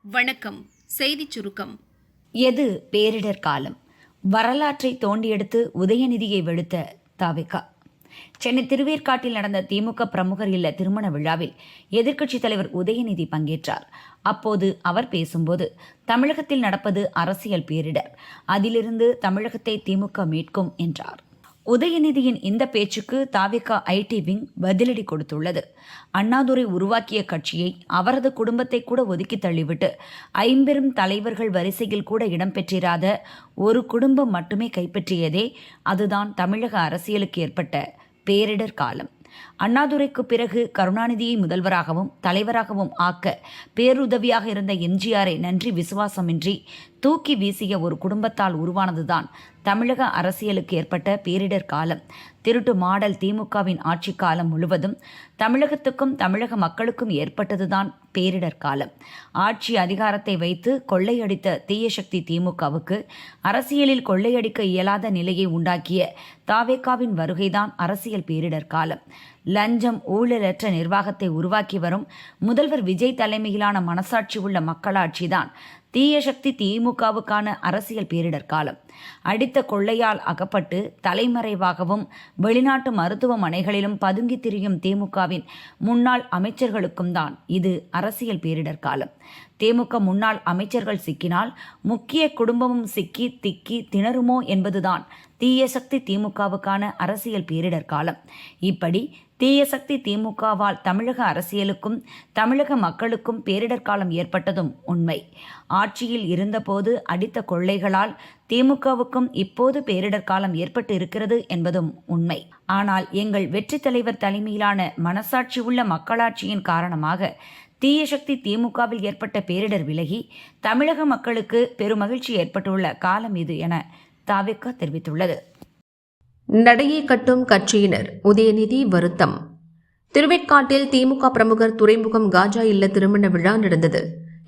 வணக்கம். செய்திச் சுருக்கம். எது பேரிடர் காலம்? வரலாற்றை தோண்டியெடுத்து உதயநிதியை வெளுத்த தவிக. சென்னை திருவேற்காட்டில் நடந்த திமுக பிரமுகர் இல்ல திருமண விழாவில் எதிர்க்கட்சித் தலைவர் உதயநிதி பங்கேற்றார். அப்போது அவர் பேசும்போது, தமிழகத்தில் நடப்பது அரசியல் பேரிடர், அதிலிருந்து தமிழகத்தை திமுக மீட்கும் என்றார். உதயநிதியின் இந்த பேச்சுக்கு தாவேகா ஐடி விங் பதிலடி கொடுத்துள்ளது. அண்ணாதுரை உருவாக்கிய கட்சியை, அவரது குடும்பத்தை கூட ஒதுக்கி தள்ளிவிட்டு ஐம்பெரும் தலைவர்கள் வரிசையில் கூட இடம்பெற்றிராத ஒரு குடும்பம் மட்டுமே கைப்பற்றியதே, அதுதான் தமிழக அரசியலுக்கு ஏற்பட்ட பேரிடர் காலம். அண்ணாதுரைக்கு பிறகு கருணாநிதியை முதல்வராகவும் தலைவராகவும் ஆக்க பேருதவியாக இருந்த எம்ஜிஆரை நன்றி விசுவாசமின்றி தூக்கி வீசிய ஒரு குடும்பத்தால் உருவானதுதான் தமிழக அரசியலுக்கு ஏற்பட்ட பேரிடர் காலம். திருட்டு மாடல் திமுகவின் ஆட்சி காலம் முழுவதும் தமிழகத்துக்கும் தமிழக மக்களுக்கும் ஏற்பட்டதுதான் பேரிடர் காலம். ஆட்சி அதிகாரத்தை வைத்து கொள்ளையடித்த தீய சக்தி திமுகவுக்கு அரசியலில் கொள்ளையடிக்க இயலாத நிலையை உண்டாக்கிய தாவேகாவின் வருகைதான் அரசியல் பேரிடர் காலம். லஞ்சம் ஊழலற்ற நிர்வாகத்தை உருவாக்கி வரும் முதல்வர் விஜய் தலைமையிலான மனசாட்சி உள்ள மக்களாட்சிதான் தீய சக்தி திமுகவுக்கான அரசியல் பேரிடர் காலம். அடித்த கொள்ளையால் அகப்பட்டு தலைமறைவாகவும் வெளிநாட்டு மருத்துவமனைகளிலும் பதுங்கி திரியும் திமுகவின் முன்னாள் அமைச்சர்களுக்கும் தான் இது அரசியல் பேரிடர் காலம். திமுக முன்னாள் அமைச்சர்கள் சிக்கினால் முக்கிய குடும்பமும் சிக்கி திக்கி திணறுமோ என்பதுதான் தீய சக்தி திமுகவுக்கான அரசியல் பேரிடர் காலம். இப்படி தீய சக்தி திமுகவால் தமிழக அரசியலுக்கும் தமிழக மக்களுக்கும் பேரிடர் காலம் ஏற்பட்டதும் உண்மை. ஆட்சியில் இருந்தபோது அடித்த கொள்ளைகளால் திமுகவுக்கும் இப்போது பேரிடர் காலம் ஏற்பட்டு இருக்கிறது என்பதும் உண்மை. ஆனால் எங்கள் வெற்றி தலைவர் தலைமையிலான மனசாட்சி உள்ள மக்களாட்சியின் காரணமாக தீய சக்தி திமுகவில் ஏற்பட்ட பேரிடர் விலகி தமிழக மக்களுக்கு பெருமகிழ்ச்சி ஏற்பட்டுள்ள காலம் இது என தாவேகா தெரிவித்துள்ளது. நடையை கட்டும் கட்சியினர், உதயநிதி வருத்தம். திருவேற்காட்டில் திமுக பிரமுகர் துறைமுகம் காஜா இல்ல திருமண விழா நடந்தது.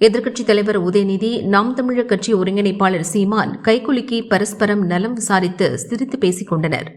எதிர்க்கட்சித் தலைவர் உதயநிதி, நாம் தமிழர் கட்சி ஒருங்கிணைப்பாளர் சீமான் கைகுலுக்கி பரஸ்பரம் நலம் விசாரித்து சிரித்து பேசிக் கொண்டனர்.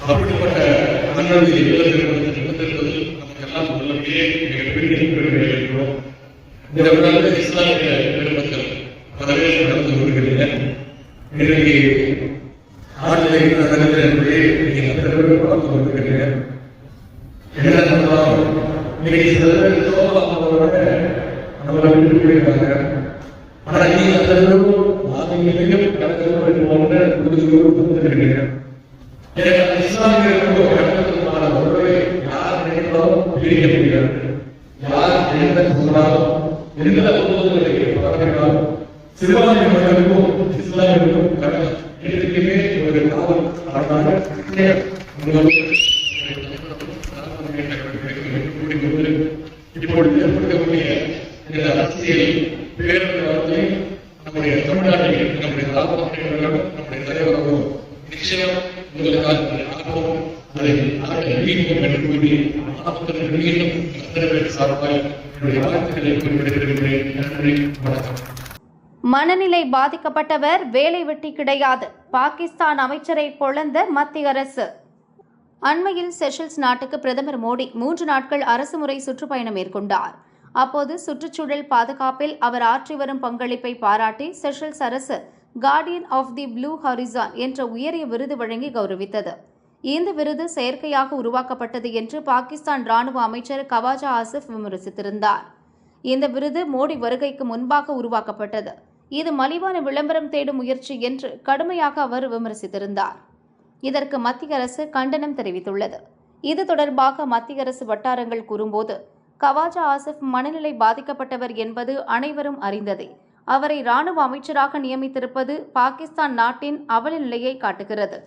அப்படிப்பட்ட மன்னர்கள் நமக்கெல்லாம் மிகப்பெரிய இந்த விழாவில் இஸ்லாமிய பெருமக்கள் வரவேற்பு நடந்து வருகிறேன். இன்றைக்கு நாட்டில் நடக்கிற என்பதை நீங்கள் அத்தனை பேரும் பார்த்து வருகிறேன். என்ன பண்ணலாம், இன்னைக்கு சில பேர் சோபாவோட நம்மளை விட்டு போயிருக்காங்க. ஆனால் நீங்கள் அத்தனை பேரும் ஆதிங்களையும் கணக்கு கொடுத்துருக்கிறேன். இஸ்லாமிய உறவை யார் நினைத்தாலும் பிரிக்க முடியாது. யார் எந்த சொன்னாலும் எந்த உறவுகளை வளர்க்கிறாலும் சிறுபான்மை மக்களுக்கும் இஸ்லாமியர்களுக்கும் இரண்டுக்குமே ஒரு காவல். இப்பொழுது ஏற்படுத்தக்கூடிய இந்த அரசியல் பேரத்தை நம்முடைய தமிழ்நாட்டில் நம்முடைய நம்முடைய தலைவர்களும் நிச்சயம் உங்களுக்காக ஆகவும் அதை மீண்டும் என்று கூறி மீண்டும் அத்தனை பேர் சார்பாக என்னுடைய வாழ்த்துக்களை குறிப்பிட்டிருக்கிறேன். நன்றி, வணக்கம். மனநிலை பாதிக்கப்பட்டவர் வேலை வெட்டி கிடையாது, பாகிஸ்தான் அமைச்சரை பொழந்த மத்திய அரசு. அண்மையில் செஷல்ஸ் நாட்டுக்கு பிரதமர் மோடி 3 நாட்கள் அரசுமுறை சுற்றுப்பயணம் மேற்கொண்டார். அப்போது சுற்றுச்சூழல் பாதுகாப்பில் அவர் ஆற்றி வரும் பங்களிப்பை பாராட்டி செஷல்ஸ் அரசு guardian of the blue horizon என்ற உயரிய விருது வழங்கி கௌரவித்தது. இந்த விருது செயற்கையாக உருவாக்கப்பட்டது என்று பாகிஸ்தான் ராணுவ அமைச்சர் கவாஜா ஆசிப் விமர்சித்திருந்தார். இந்த விருது மோடி வருகைக்கு முன்பாக உருவாக்கப்பட்டது, இது மலிவான விளம்பரம் தேடும் முயற்சி என்று கடுமையாக அவர் விமர்சித்திருந்தார். இதற்கு மத்திய அரசு கண்டனம் தெரிவித்துள்ளது. இது தொடர்பாக மத்திய அரசு வட்டாரங்கள் கூறும்போது, கவாஜா ஆசிப் மனநிலை பாதிக்கப்பட்டவர் என்பது அனைவரும் அறிந்ததே. அவரை ராணுவ அமைச்சராக நியமித்திருப்பது பாகிஸ்தான் நாட்டின் அவல நிலையை காட்டுகிறது.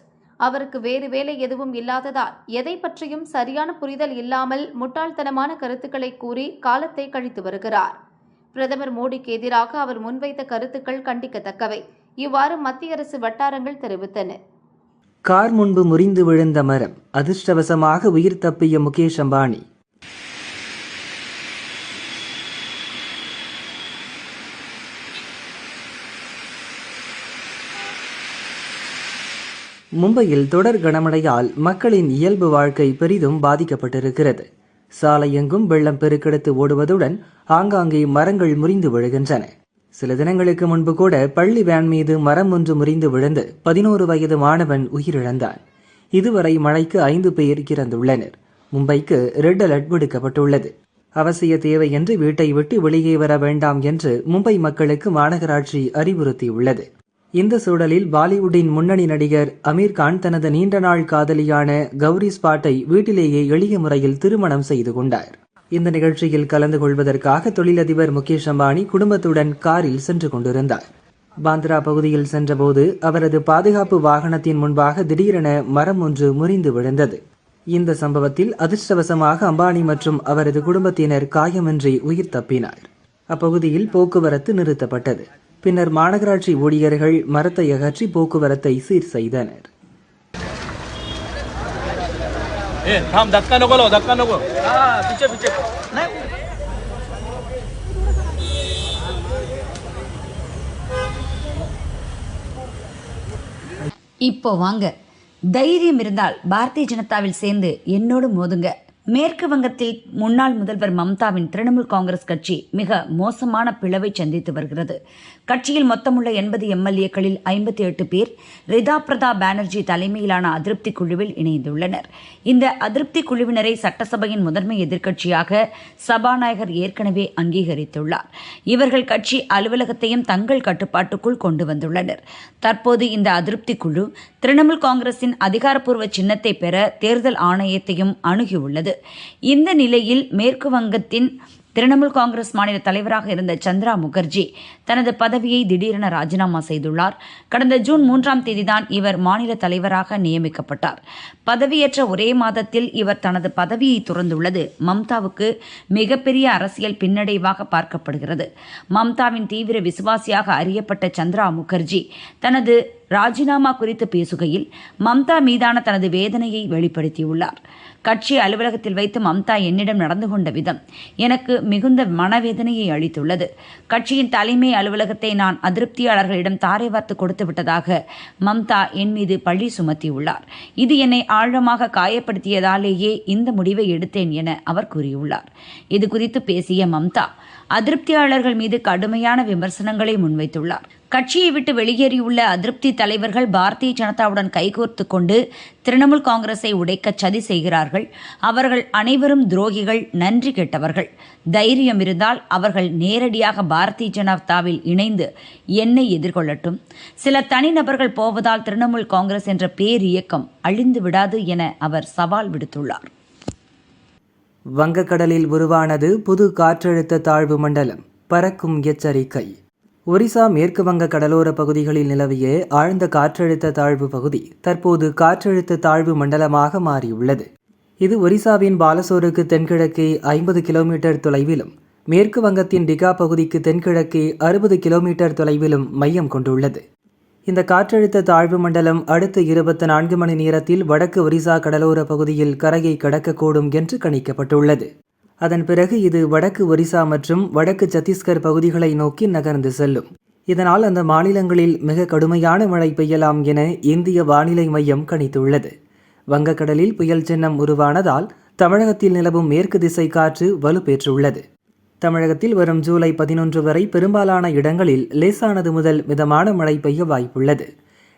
அவருக்கு வேறு வேலை எதுவும் இல்லாததால் எதை பற்றியும் சரியான புரிதல் இல்லாமல் முட்டாள்தனமான கருத்துக்களை கூறி காலத்தை கழித்து வருகிறார். பிரதமர் மோடிக்கு எதிராக அவர் முன்வைத்த கருத்துக்கள் கண்டிக்கத்தக்கவை. இவ்வாறு மத்திய அரசு வட்டாரங்கள் தெரிவித்தன. கார் முன்பு முறிந்து விழுந்த மரம், அதிர்ஷ்டவசமாக உயிர் தப்பிய முகேஷ் அம்பானி. மும்பையில் தொடர் கனமழையால் மக்களின் இயல்பு வாழ்க்கை பெரிதும் பாதிக்கப்பட்டிருக்கிறது. சாலை எங்கும் வெள்ளம் பெருக்கெடுத்து ஓடுவதுடன் ஆங்காங்கே மரங்கள் முறிந்து விழுகின்றன. சில தினங்களுக்கு முன்பு கூட பள்ளி வேன் மீது மரம் ஒன்று முறிந்து விழுந்து 11 வயது மாணவன் உயிரிழந்தான். இதுவரை மழைக்கு 5 பேர் இறந்துள்ளனர். மும்பைக்கு ரெட் அலர்ட் விடுக்கப்பட்டுள்ளது. அவசிய தேவையின்றி வீட்டை விட்டு வெளியே வர வேண்டாம் என்று மும்பை மக்களுக்கு மாநகராட்சி அறிவுறுத்தியுள்ளது. இந்த சூழலில் பாலிவுட்டின் முன்னணி நடிகர் அமீர் கான் தனது நீண்ட நாள் காதலியான கௌரி ஸ்பாட்டை வீட்டிலேயே எளிய முறையில் திருமணம் செய்து கொண்டார். இந்த நிகழ்ச்சியில் கலந்து கொள்வதற்காக தொழிலதிபர் முகேஷ் அம்பானி குடும்பத்துடன் காரில் சென்று கொண்டிருந்தார். பாந்த்ரா பகுதியில் சென்றபோது அவரது பாதுகாப்பு வாகனத்தின் முன்பாக திடீரென மரம் ஒன்று முறிந்து விழுந்தது. இந்த சம்பவத்தில் அதிர்ஷ்டவசமாக அம்பானி மற்றும் அவரது குடும்பத்தினர் காயமின்றி உயிர் தப்பினார். அப்பகுதியில் போக்குவரத்து நிறுத்தப்பட்டது. பின்னர் மாநகராட்சி ஊழியர்கள் மரத்தை அகற்றி போக்குவரத்தை சீர் செய்தனர். இப்போ வாங்க, தைரியம் இருந்தால் பாரதிய ஜனதாவில் சேர்ந்து என்னோடு மோதுங்க. மேற்கு வங்கத்தில் முன்னாள் முதல்வர் மம்தாவின் திரிணாமுல் காங்கிரஸ் கட்சி மிக மோசமான பிளவை சந்தித்து வருகிறது. கட்சியில் மொத்தமுள்ள 80 எம்எல்ஏக்களில் 58 பேர் ரிதா பிரதாப் பானர்ஜி தலைமையிலான அதிருப்தி குழுவில் இணைந்துள்ளனர். இந்த அதிருப்தி குழுவினரை சட்டசபையின் முதன்மை எதிர்க்கட்சியாக சபாநாயகர் ஏற்கனவே அங்கீகரித்துள்ளார். இவர்கள் கட்சி அலுவலகத்தையும் தங்கள் கட்டுப்பாட்டுக்குள் கொண்டு வந்துள்ளனர். தற்போது இந்த அதிருப்தி குழு திரிணாமுல் காங்கிரசின் அதிகாரப்பூர்வ சின்னத்தை பெற தேர்தல் ஆணையத்தையும் அணுகியுள்ளது. இந்த நிலையில் மேற்கு வங்கத்தின் திரிணாமுல் காங்கிரஸ் மாநில தலைவராக இருந்த சந்திரா முகர்ஜி தனது பதவியை திடீரென ராஜினாமா செய்துள்ளார். கடந்த ஜூன் 3ஆம் தேதிதான் இவர் மாநில தலைவராக நியமிக்கப்பட்டார். பதவியேற்ற ஒரே மாதத்தில் இவர் தனது பதவியை துறந்துள்ளது மம்தாவுக்கு மிகப்பெரிய அரசியல் பின்னடைவாக பார்க்கப்படுகிறது. மம்தாவின் தீவிர விசுவாசியாக அறியப்பட்ட சந்திரா முகர்ஜி தனது ராஜினாமா குறித்து பேசுகையில் மம்தா மீதான தனது வேதனையை வெளிப்படுத்தியுள்ளார். கட்சி அலுவலகத்தில் வைத்து மம்தா என்னிடம் நடந்து கொண்ட விதம் எனக்கு மிகுந்த மனவேதனையை அளித்துள்ளது. கட்சியின் தலைமை அலுவலகத்தை நான் அதிருப்தியாளர்களிடம் தாரை வார்த்து கொடுத்து விட்டதாக மம்தா என் மீது பழி சுமத்தியுள்ளார். இது என்னை ஆழமாக காயப்படுத்தியதாலேயே இந்த முடிவை எடுத்தேன் என அவர் கூறியுள்ளார். இது குறித்து பேசிய மம்தா அதிருப்தியாளர்கள் மீது கடுமையான விமர்சனங்களை முன்வைத்துள்ளார். கட்சியை விட்டு வெளியேறியுள்ள அதிருப்தி தலைவர்கள் பாரதிய ஜனதாவுடன் கைகோர்த்து கொண்டு திரிணாமுல் காங்கிரஸை உடைக்க சதி செய்கிறார்கள். அவர்கள் அனைவரும் துரோகிகள், நன்றி கெட்டவர்கள். தைரியம் இருந்தால் அவர்கள் நேரடியாக பாரதிய ஜனதாவில் இணைந்து என்னை எதிர்கொள்ளட்டும். சில தனிநபர்கள் போவதால் திரிணாமுல் காங்கிரஸ் என்ற பேரியக்கம் அழிந்து விடாது என அவர் சவால் விடுத்துள்ளார். வங்கக்கடலில் உருவானது புது காற்றழுத்த தாழ்வு மண்டலம், பறக்கும் எச்சரிக்கை. ஒரிசா மேற்கு வங்க கடலோர பகுதிகளில் நிலவிய ஆழ்ந்த காற்றழுத்த தாழ்வு பகுதி தற்போது காற்றழுத்த தாழ்வு மண்டலமாக மாறியுள்ளது. இது ஒரிசாவின் பாலசோருக்கு தென்கிழக்கே 50 கிலோமீட்டர் தொலைவிலும் மேற்கு வங்கத்தின் டிகா பகுதிக்கு தென்கிழக்கே 60 கிலோமீட்டர் தொலைவிலும் மையம் கொண்டுள்ளது. இந்த காற்றழுத்த தாழ்வு மண்டலம் அடுத்த 24 மணி நேரத்தில் வடக்கு ஒரிசா கடலோர பகுதியில் கரையை கடக்கக்கூடும் என்று கணிக்கப்பட்டுள்ளது. அதன் பிறகு இது வடக்கு ஒரிசா மற்றும் வடக்கு சத்தீஸ்கர் பகுதிகளை நோக்கி நகர்ந்து செல்லும். இதனால் அந்த மாநிலங்களில் மிக கடுமையான மழை பெய்யலாம் என இந்திய வானிலை மையம் கணித்துள்ளது. வங்கக்கடலில் புயல் சின்னம் உருவானதால் தமிழகத்தில் நிலவும் மேற்கு திசை காற்று வலுப்பெற்றுள்ளது. தமிழகத்தில் வரும் ஜூலை 11 வரை பெரும்பாலான இடங்களில் லேசானது முதல் மிதமான மழை பெய்ய வாய்ப்புள்ளது.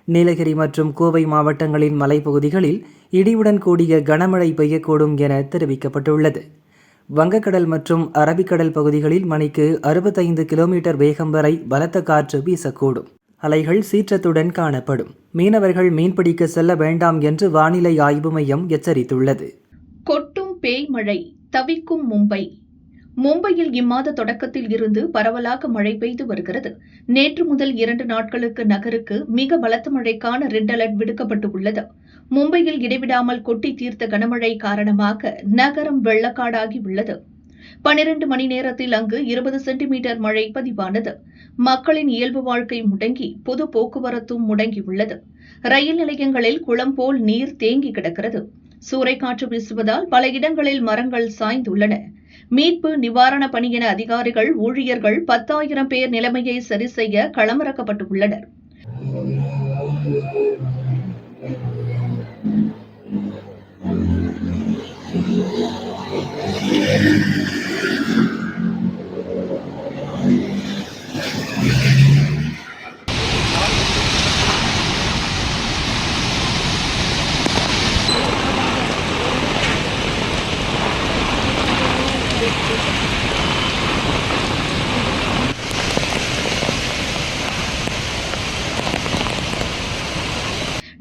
நீலகிரி மற்றும் கோவை மாவட்டங்களின் மலைப்பகுதிகளில் இடியுடன் கூடிய கனமழை பெய்யக்கூடும் என தெரிவிக்கப்பட்டுள்ளது. வங்கக்கடல் மற்றும் அரபிக்கடல் பகுதிகளில் மணிக்கு 65 கிலோமீட்டர் வேகம் வரை பலத்த காற்று வீசக்கூடும். அலைகள் சீற்றத்துடன் காணப்படும். மீனவர்கள் மீன்பிடிக்க செல்ல வேண்டாம் என்று வானிலை ஆய்வு மையம் எச்சரித்துள்ளது. கொட்டும் பேய் மழை, தவிக்கும் மும்பை. மும்பையில் இம்மாத தொடக்கத்தில் இருந்து பரவலாக மழை பெய்து வருகிறது. நேற்று முதல் 2 நாட்களுக்கு நகருக்கு மிக பலத்த மழைக்கான ரெட் அலர்ட் விடுக்கப்பட்டுள்ளது. மும்பையில் இடைவிடாமல் கொட்டி தீர்த்த கனமழை காரணமாக நகரம் வெள்ளக்காடாகி உள்ளது. 12 மணி நேரத்தில் அங்கு 20 சென்டிமீட்டர் மழை பதிவானது. மக்களின் இயல்பு வாழ்க்கை முடங்கி பொது போக்குவரத்தும் முடங்கியுள்ளது. ரயில் நிலையங்களில் குளம் போல் நீர் தேங்கி கிடக்கிறது. சூறைக்காற்று வீசுவதால் பல இடங்களில் மரங்கள் சாய்ந்துள்ளன. மீட்பு நிவாரண பணி என அதிகாரிகள் ஊழியர்கள் 10,000 பேர் நிலைமையை சரி செய்ய களமிறக்கப்பட்டுள்ளனர்.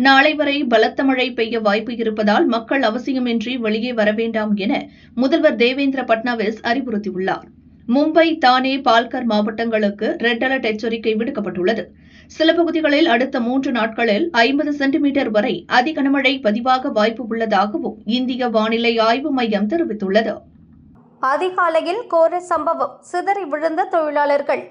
நாளை வரை பலத்த மழை பெய்ய வாய்ப்பு இருப்பதால் மக்கள் அவசியமின்றி வெளியே வர வேண்டாம் என முதல்வர் தேவேந்திர பட்னாவிஸ் அறிவுறுத்தியுள்ளார். மும்பை, தானே, பால்கர் மாவட்டங்களுக்கு ரெட் அலர்ட் எச்சரிக்கை விடுக்கப்பட்டுள்ளது. சில பகுதிகளில் அடுத்த 3 நாட்களில் 50 சென்டிமீட்டர் வரை அதி கனமழை பதிவாக வாய்ப்பு உள்ளதாகவும் இந்திய வானிலை ஆய்வு மையம் தெரிவித்துள்ளது. அதிகாலையில் கோர சம்பவம், சிதறி விழுந்த தொழிலாளர்கள்.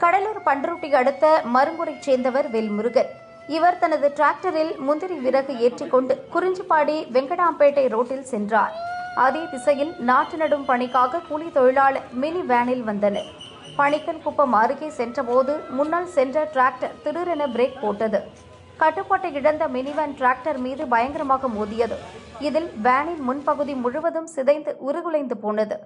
கடலூர் பண்ருட்டி அடுத்த மருங்குரைச் சேர்ந்தவர் வேல்முருகன். இவர் தனது டிராக்டரில் முந்திரி விறகு ஏற்றிக்கொண்டு குறிஞ்சிப்பாடி வெங்கடாம்பேட்டை ரோட்டில் சென்றார். அதே திசையில் நாற்று நடும் பணிக்காக கூலி தொழிலாளர் மினி வேனில் வந்தனர். பணிக்கல் குப்பம் அருகே சென்றபோது முன்னால் சென்ற டிராக்டர் திடீரென பிரேக் போட்டது. கட்டுப்பாட்டை இழந்த மினிவேன் டிராக்டர் மீது பயங்கரமாக மோதியது. இதில் வேனின் முன்பகுதி முழுவதும் சிதைந்து உருகுலைந்து போனது.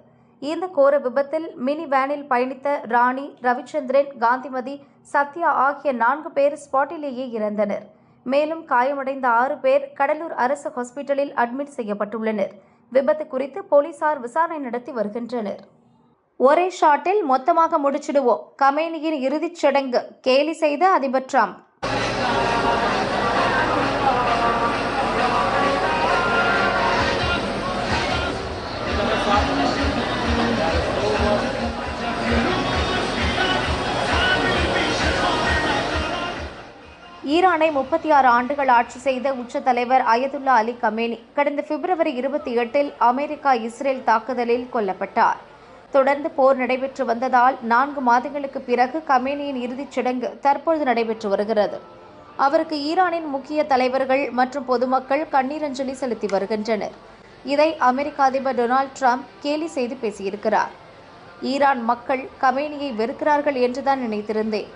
இந்த கோர விபத்தில் மினி வேனில் பயணித்த ராணி, ரவிச்சந்திரன், காந்திமதி, சத்யா ஆகிய 4 பேர் ஸ்பாட்டிலேயே இறந்தனர். மேலும் காயமடைந்த 6 பேர் கடலூர் அரசு ஹாஸ்பிட்டலில் அட்மிட் செய்யப்பட்டுள்ளனர். விபத்து குறித்து போலீசார் விசாரணை நடத்தி வருகின்றனர். ஒரே ஷாட்டில் மொத்தமாக முடிச்சிடுவோம், கமேனியின் இறுதிச் சடங்கு, கேலி செய்த அதிபர் டிரம்ப். ஈரானை 36 ஆண்டுகள் ஆட்சி செய்த உச்ச தலைவர் அயதுல்லா அலி கமேனி கடந்த பிப்ரவரி 28இல் அமெரிக்கா இஸ்ரேல் தாக்குதலில் கொல்லப்பட்டார். தொடர்ந்து போர் நடைபெற்று வந்ததால் 4 மாதங்களுக்கு பிறகு கமேனியின் இறுதிச் சடங்கு தற்பொழுது நடைபெற்று வருகிறது. அவருக்கு ஈரானின் முக்கிய தலைவர்கள் மற்றும் பொதுமக்கள் கண்ணீரஞ்சலி செலுத்தி வருகின்றனர். இதை அமெரிக்க அதிபர் டொனால்டு டிரம்ப் கேலி செய்து பேசியிருக்கிறார். ஈரான் மக்கள் கமேனியை வெறுக்கிறார்கள் என்றுதான் நினைத்திருந்தேன்.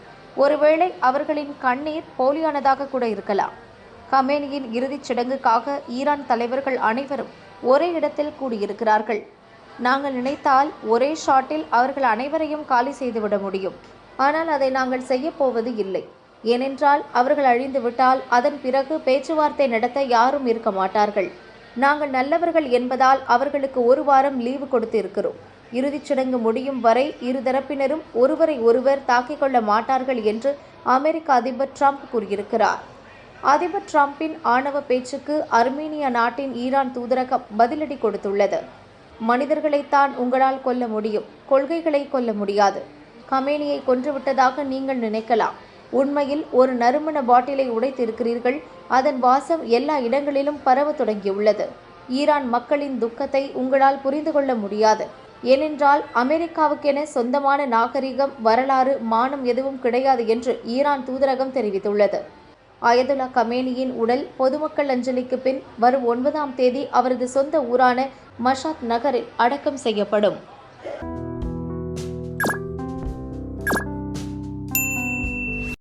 ஒருவேளை அவர்களின் கண்ணீர் போலியானதாக கூட இருக்கலாம். கமேனியின் இறுதிச் சடங்குக்காக ஈரான் தலைவர்கள் அனைவரும் ஒரே இடத்தில் கூடியிருக்கிறார்கள். நாங்கள் நினைத்தால் ஒரே ஷாட்டில் அவர்கள் அனைவரையும் காலி செய்துவிட முடியும். ஆனால் அதை நாங்கள் செய்யப்போவது இல்லை. ஏனென்றால் அவர்கள் அழிந்துவிட்டால் அதன் பிறகு பேச்சுவார்த்தை நடத்த யாரும் இருக்க மாட்டார்கள். நாங்கள் நல்லவர்கள் என்பதால் அவர்களுக்கு 1 வாரம் லீவு கொடுத்து இருக்கிறோம். இறுதிச் சடங்கு முடியும் வரை இருதரப்பினரும் ஒருவரை ஒருவர் தாக்கிக் கொள்ள மாட்டார்கள் என்று அமெரிக்க அதிபர் டிரம்ப் கூறியிருக்கிறார். அதிபர் டிரம்பின் ஆணவ பேச்சுக்கு அர்மீனியா நாட்டின் ஈரான் தூதரகம் பதிலடி கொடுத்துள்ளது. மனிதர்களைத்தான் உங்களால் கொல்ல முடியும், கொள்கைகளை கொல்ல முடியாது. கமேனியை கொன்றுவிட்டதாக நீங்கள் நினைக்கலாம். உண்மையில் ஒரு நறுமண பாட்டிலை உடைத்திருக்கிறீர்கள். அதன் வாசம் எல்லா இடங்களிலும் பரவ தொடங்கியுள்ளது. ஈரான் மக்களின் துக்கத்தை உங்களால் புரிந்து கொள்ள முடியாது. ஏனென்றால் அமெரிக்காவுக்கென சொந்தமான நாகரிகம், வரலாறு, மானம் எதுவும் கிடையாது என்று ஈரான் தூதரகம் தெரிவித்துள்ளது. அயதுல்லா கமேனியின் உடல் பொதுமக்கள் அஞ்சலிக்கு பின் வரும் 9ஆம் தேதி அவரது சொந்த ஊரான மஷாத் நகரில் அடக்கம் செய்யப்படும்.